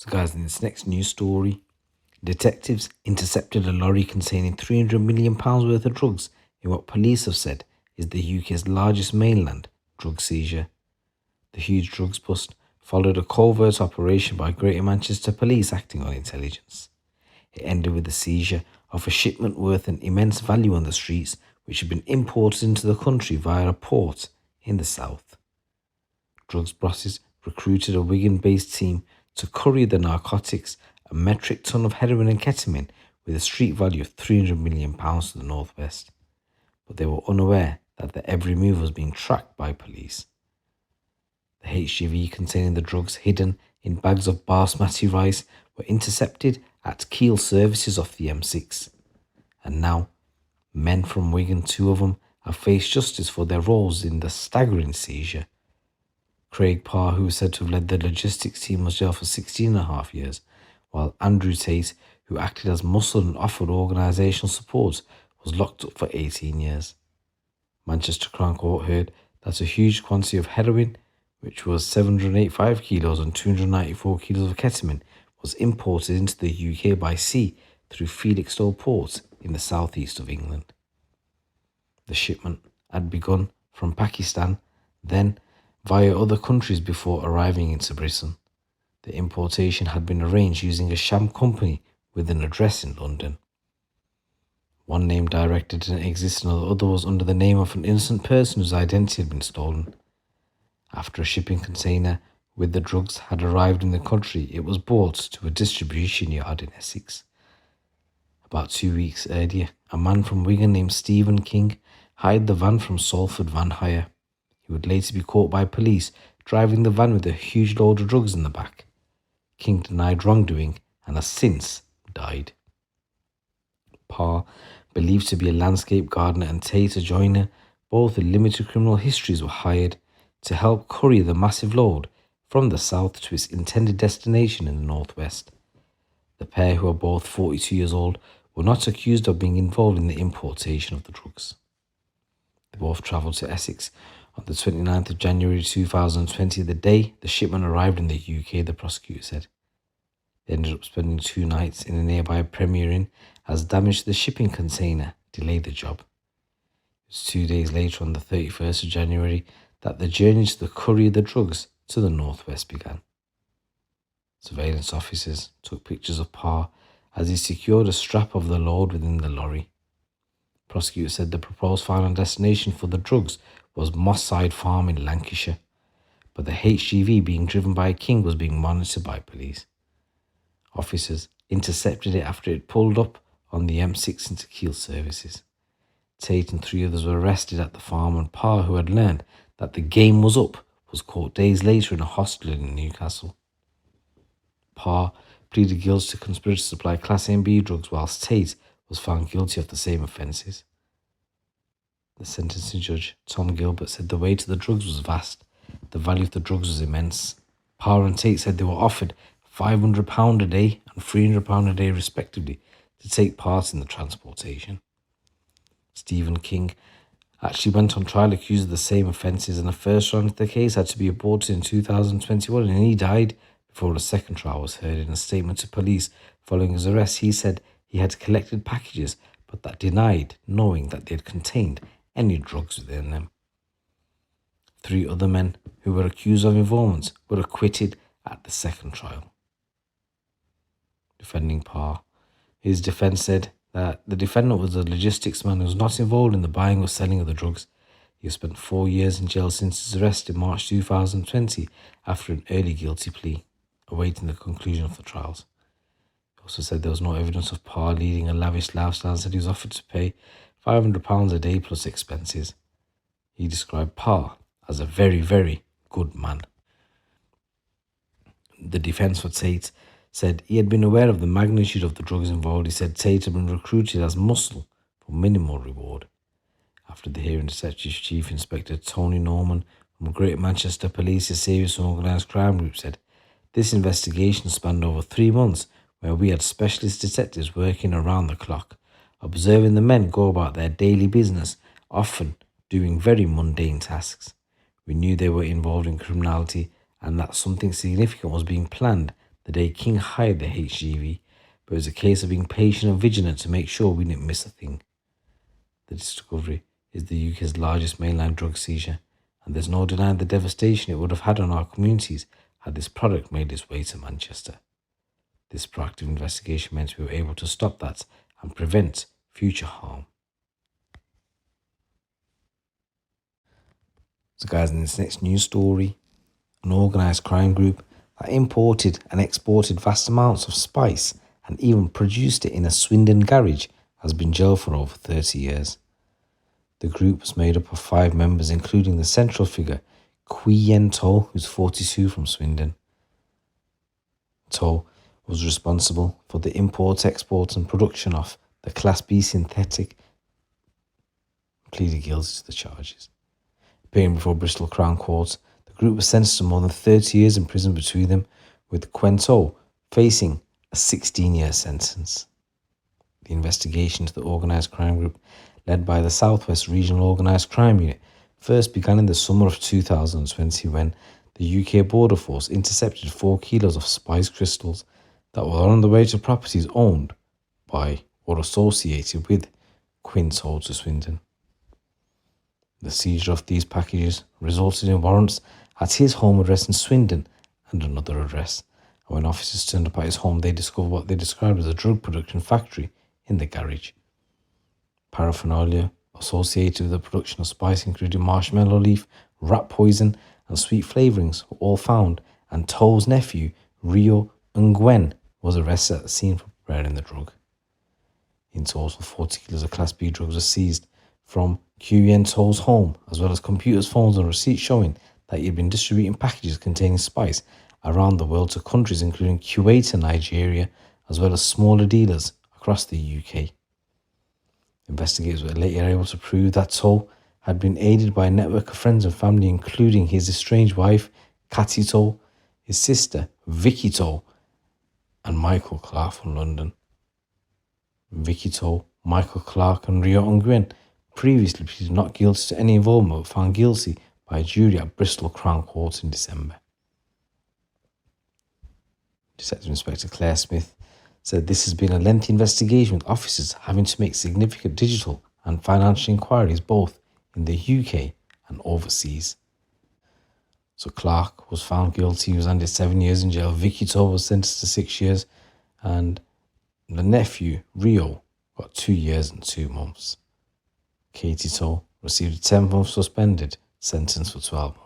So guys, in this next news story, detectives intercepted a lorry containing £300 million worth of drugs in what police have said is the UK's largest mainland drug seizure. The huge drugs bust followed a covert operation by Greater Manchester Police acting on intelligence. It ended with the seizure of a shipment worth an immense value on the streets, which had been imported into the country via a port in the south. DrugsBosses recruited a Wigan-based team to courier the narcotics, a metric ton of heroin and ketamine, with a street value of £300 million to the northwest. But they were unaware that their every move was being tracked by police. The HGV containing the drugs hidden in bags of basmati rice were intercepted at Kiel services off the M6. And now, men from Wigan, 2 of them, have faced justice for their roles in the staggering seizure. Craig Parr, who was said to have led the logistics team, was jailed for 16.5 years, while Andrew Tait, who acted as muscle and offered organisational support, was locked up for 18 years. Manchester Crown Court heard that a huge quantity of heroin, which was 785 kilos and 294 kilos of ketamine, was imported into the UK by sea through Felixstowe Port in the southeast of England. The shipment had begun from Pakistan, then via other countries before arriving into Britain. The importation had been arranged using a sham company with an address in London. One name director didn't exist and the other was under the name of an innocent person whose identity had been stolen. After a shipping container with the drugs had arrived in the country, it was brought to a distribution yard in Essex. About 2 weeks earlier, a man from Wigan named Stephen King hired the van from Salford Van Hire. He would later be caught by police driving the van with a huge load of drugs in the back. King denied wrongdoing and has since died. Parr, believed to be a landscape gardener, and Tait, a joiner, both with limited criminal histories, were hired to help courier the massive load from the south to its intended destination in the northwest. The pair, who are both 42 years old, were not accused of being involved in the importation of the drugs. They both travelled to Essex on the 29th of January 2020, the day the shipment arrived in the UK, the prosecutor said. They ended up spending 2 nights in a nearby Premier Inn as damage to the shipping container delayed the job. It was 2 days later, on the 31st of January, that the journey to the courier the drugs to the northwest began. Surveillance officers took pictures of Parr as he secured a strap of the load within the lorry. Prosecutor said the proposed final destination for the drugs was Moss Side Farm in Lancashire, but the HGV being driven by King was being monitored by police. Officers intercepted it after it pulled up on the M6 into Kiel services. Tait and 3 others were arrested at the farm, and Parr, who had learned that the game was up, was caught days later in a hostel in Newcastle. Parr pleaded guilty to conspiracy to supply Class A and B drugs, whilst Tait was found guilty of the same offences. The sentencing judge, Tom Gilbert, said the weight of the drugs was vast. The value of the drugs was immense. Parr and Tait said they were offered £500 a day and £300 a day respectively to take part in the transportation. Stephen King actually went on trial accused of the same offences, and the first round of the case had to be aborted in 2021, and he died before a second trial was heard. In a statement to police following his arrest, he said he had collected packages but that denied knowing that they had contained any drugs within them. 3 other men who were accused of involvement were acquitted at the second trial. Defending Parr, his defence said that the defendant was a logistics man who was not involved in the buying or selling of the drugs. He has spent 4 years in jail since his arrest in March 2020 after an early guilty plea, awaiting the conclusion of the trials. He also said there was no evidence of Parr leading a lavish lifestyle and said he was offered to pay £500 a day plus expenses. He described Parr as a very, very good man. The defence for Tait said he had been aware of the magnitude of the drugs involved. He said Tait had been recruited as muscle for minimal reward. After the hearing, Detective Chief Inspector Tony Norman from Greater Manchester Police's Serious and Organised Crime Group said, "This investigation spanned over 3 months, where we had specialist detectives working around the clock, observing the men go about their daily business, often doing very mundane tasks. We knew they were involved in criminality and that something significant was being planned the day King hired the HGV, but it was a case of being patient and vigilant to make sure we didn't miss a thing. The discovery is the UK's largest mainland drug seizure, and there's no denying the devastation it would have had on our communities had this product made its way to Manchester. This proactive investigation meant we were able to stop that and prevent future harm. So guys, in this next news story, an organised crime group that imported and exported vast amounts of spice and even produced it in a Swindon garage has been jailed for over 30 years. The group was made up of 5 members, including the central figure, Yen Tait, who's 42 from Swindon. Tait was responsible for the import, export and production of the Class B synthetic, pleaded guilty to the charges. Appearing before Bristol Crown Court, the group was sentenced to more than 30 years in prison between them, with Tait facing a 16-year sentence. The investigation into the organised crime group, led by the South West Regional Organised Crime Unit, first began in the summer of 2020 when the UK Border Force intercepted 4 kilos of spice crystals that were on the way to properties owned by or associated with Tait to Swindon. The seizure of these packages resulted in warrants at his home address in Swindon and another address. And when officers turned up at his home, they discovered what they described as a drug production factory in the garage. Paraphernalia associated with the production of spice, including marshmallow leaf, rat poison, and sweet flavourings, were all found, and Tait's nephew, Rio Ngwen, was arrested at the scene for preparing the drug. In total, 40 kilos of Class B drugs were seized from Yen Tait's home, as well as computers, phones and receipts showing that he had been distributing packages containing spice around the world to countries including Kuwait and Nigeria, as well as smaller dealers across the UK. Investigators were later able to prove that Tait had been aided by a network of friends and family, including his estranged wife, Cathy Tait, his sister, Vicky Tait, and Michael Clark from London. Vicky Tait, Michael Clark and Rio Ngwen previously pleaded not guilty to any involvement but found guilty by a jury at Bristol Crown Court in December. Detective Inspector Claire Smith said this has been a lengthy investigation with officers having to make significant digital and financial inquiries both in the UK and overseas. So Clark was found guilty. He was handed 7 years in jail. Vicky Tait was sentenced to 6 years, and the nephew, Rio, got 2 years and 2 months. Katie Tait received a 10-month suspended sentence for 12 months.